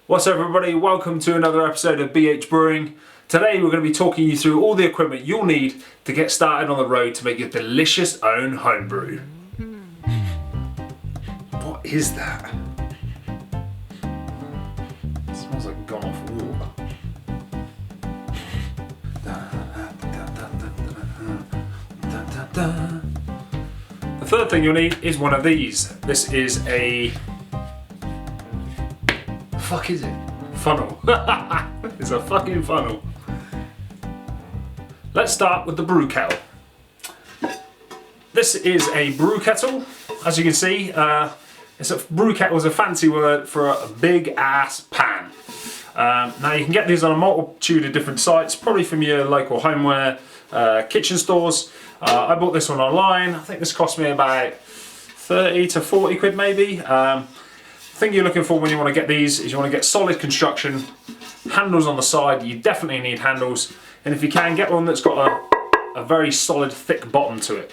What's up everybody, welcome to another episode of BH Brewing. Today we're going to be talking you through all the equipment you'll need to get started on the road to make your delicious own homebrew. What is that? It smells like gone off water. The third thing you'll need is one of these. This is a... fuck is it? Funnel. It's a fucking funnel. Let's start with the brew kettle. This is a brew kettle. As you can see, brew kettle is a fancy word for a big ass pan. Now you can get these on a multitude of different sites, probably from your local homeware, kitchen stores. I bought this one online. I think this cost me about 30 to 40 quid maybe. The thing you're looking for when you want to get these is you want to get solid construction, handles on the side. You definitely need handles, and if you can, get one that's got a very solid thick bottom to it.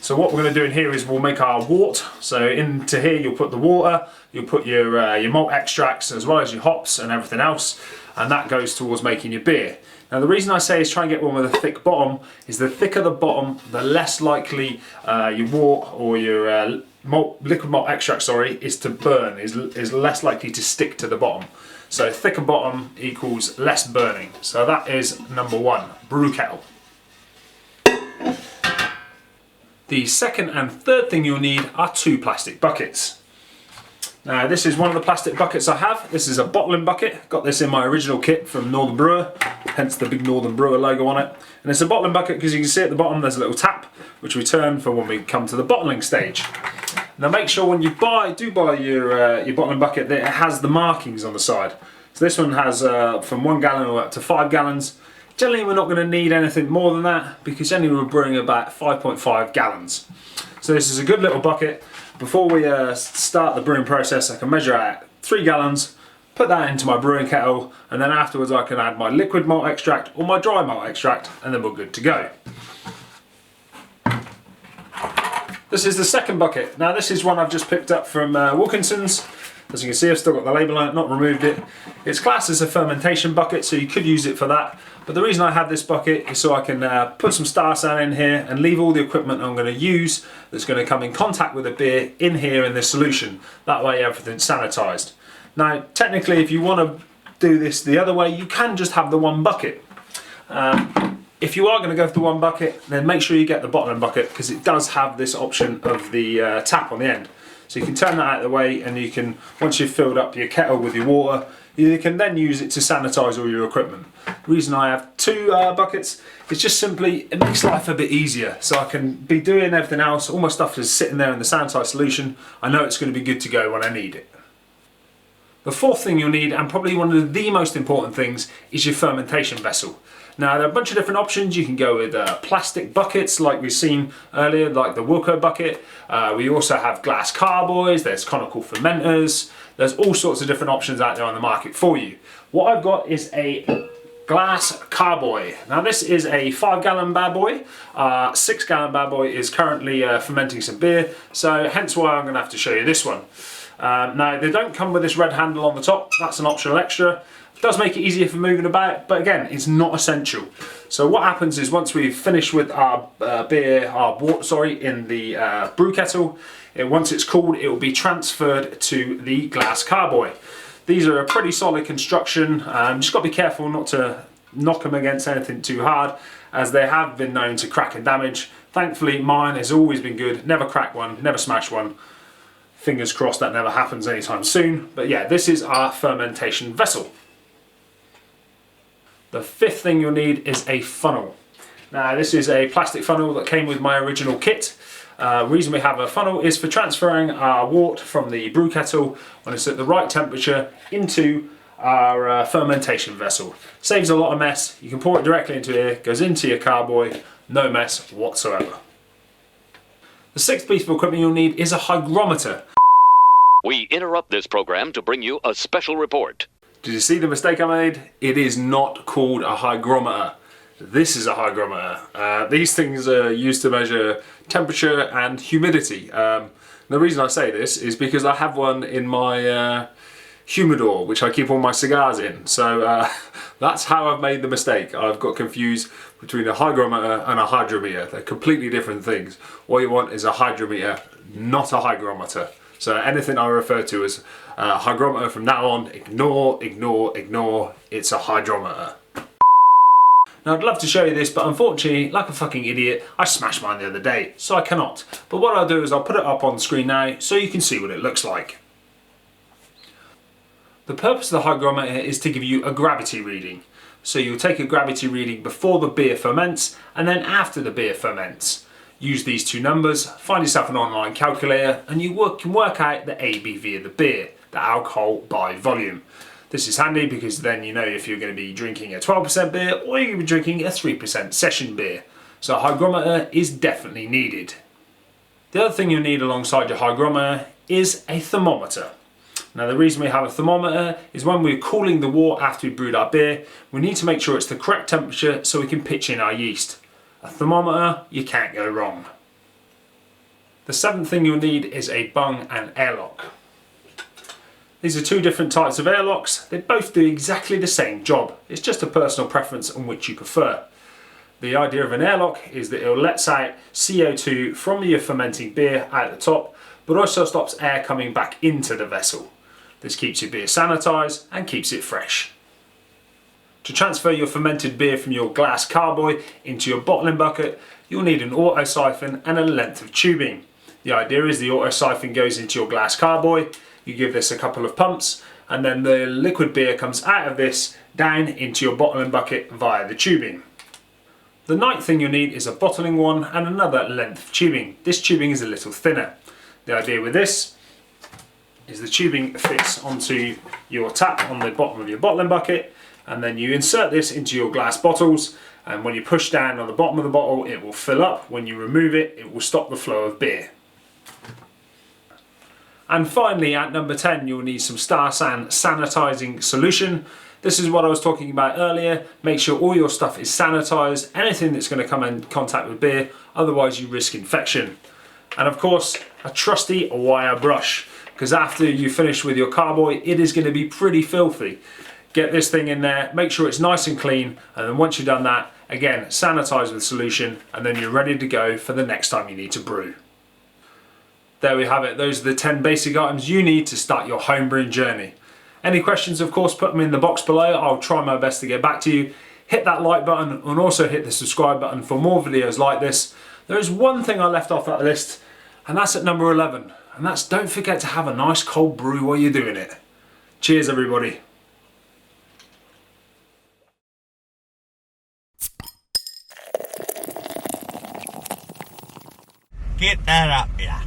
So what we're going to do in here is we'll make our wort. So into here you'll put the water, you'll put your malt extracts as well as your hops and everything else, and that goes towards making your beer. Now the reason I say is try and get one with a thick bottom is the thicker the bottom, the less likely your wort or your liquid malt extract is to burn, is less likely to stick to the bottom. So thicker bottom equals less burning. So that is number one, brew kettle. The second and third thing you'll need are two plastic buckets. Now this is one of the plastic buckets I have. This is a bottling bucket. Got this in my original kit from Northern Brewer, hence the big Northern Brewer logo on it. And it's a bottling bucket because you can see at the bottom there's a little tap which we turn for when we come to the bottling stage. Now make sure when you buy your bottling bucket that it has the markings on the side. So this one has from 1 gallon up to 5 gallons. Generally we're not going to need anything more than that because generally we're brewing about 5.5 gallons. So this is a good little bucket. Before we start the brewing process, I can measure out 3 gallons, put that into my brewing kettle, and then afterwards I can add my liquid malt extract or my dry malt extract, and then we're good to go. This is the second bucket. Now this is one I've just picked up from Wilkinson's. As you can see, I've still got the label on it, not removed it. It's classed as a fermentation bucket, so you could use it for that. But the reason I have this bucket is so I can put some star sand in here and leave all the equipment I'm going to use that's going to come in contact with the beer in here in this solution. That way everything's sanitized. Now technically if you want to do this the other way, you can just have the one bucket. If you are going to go for the one bucket, then make sure you get the bottling bucket because it does have this option of the tap on the end. So you can turn that out of the way, and you can, once you've filled up your kettle with your water, you can then use it to sanitize all your equipment. The reason I have two buckets is just simply it makes life a bit easier. So I can be doing everything else, all my stuff is sitting there in the sanitized solution. I know it's going to be good to go when I need it. The fourth thing you'll need, and probably one of the most important things, is your fermentation vessel. Now there are a bunch of different options. You can go with plastic buckets like we've seen earlier, like the Wilco bucket. We also have glass carboys, there's conical fermenters. There's all sorts of different options out there on the market for you. What I've got is a glass carboy. Now this is a 5 gallon bad boy. 6 gallon bad boy is currently fermenting some beer, so hence why I'm going to have to show you this one. Now they don't come with this red handle on the top, that's an optional extra. It does make it easier for moving about, but again, it's not essential. So what happens is once we've finished with our wort in the brew kettle, once it's cooled, it will be transferred to the glass carboy. These are a pretty solid construction. Just got to be careful not to knock them against anything too hard, as they have been known to crack and damage. Thankfully, mine has always been good. Never crack one, never smash one. Fingers crossed that never happens anytime soon. But yeah, this is our fermentation vessel. The fifth thing you'll need is a funnel. Now this is a plastic funnel that came with my original kit. Reason we have a funnel is for transferring our wort from the brew kettle when it's at the right temperature into our fermentation vessel. Saves a lot of mess. You can pour it directly into here, goes into your carboy, no mess whatsoever. The sixth piece of equipment you'll need is a hygrometer. We interrupt this program to bring you a special report. Did you see the mistake I made? It is not called a hygrometer. This is a hygrometer. These things are used to measure temperature and humidity. The reason I say this is because I have one in my humidor, which I keep all my cigars in. So that's how I've made the mistake. I've got confused between a hygrometer and a hydrometer. They're completely different things. What you want is a hydrometer, not a hygrometer. So anything I refer to as a hygrometer from now on, ignore, ignore, ignore. It's a hydrometer. Now I'd love to show you this, but unfortunately, like a fucking idiot, I smashed mine the other day, so I cannot. But what I'll do is I'll put it up on the screen now so you can see what it looks like. The purpose of the hygrometer is to give you a gravity reading. So you'll take a gravity reading before the beer ferments and then after the beer ferments. Use these two numbers, find yourself an online calculator, and you can work out the ABV of the beer, the alcohol by volume. This is handy because then you know if you're going to be drinking a 12% beer or you're going to be drinking a 3% session beer. So a hygrometer is definitely needed. The other thing you'll need alongside your hygrometer is a thermometer. Now the reason we have a thermometer is when we're cooling the wort after we brewed our beer, we need to make sure it's the correct temperature so we can pitch in our yeast. A thermometer, you can't go wrong. The seventh thing you'll need is a Bong and Airlock. These are two different types of airlocks. They both do exactly the same job. It's just a personal preference on which you prefer. The idea of an airlock is that it will let out CO2 from your fermenting beer out the top, but also stops air coming back into the vessel. This keeps your beer sanitized and keeps it fresh. To transfer your fermented beer from your glass carboy into your bottling bucket, you'll need an auto siphon and a length of tubing. The idea is the auto siphon goes into your glass carboy, you give this a couple of pumps, and then the liquid beer comes out of this down into your bottling bucket via the tubing. The ninth thing you'll need is a bottling one and another length of tubing. This tubing is a little thinner. The idea with this is the tubing fits onto your tap on the bottom of your bottling bucket, and then you insert this into your glass bottles, and when you push down on the bottom of the bottle it will fill up. When you remove it, it will stop the flow of beer. And finally, at number 10, you'll need some Star San sanitizing solution. This is what I was talking about earlier. Make sure all your stuff is sanitized, anything that's going to come in contact with beer, otherwise you risk infection. And of course, a trusty wire brush, because after you finish with your carboy, it is going to be pretty filthy. Get this thing in there, make sure it's nice and clean, and then once you've done that, again, sanitize with solution, and then you're ready to go for the next time you need to brew. There we have it. Those are the 10 basic items you need to start your homebrewing journey. Any questions, of course, put them in the box below. I'll try my best to get back to you. Hit that like button and also hit the subscribe button for more videos like this. There is one thing I left off that list, and that's at number 11. And that's don't forget to have a nice cold brew while you're doing it. Cheers, everybody. Get that up, yeah.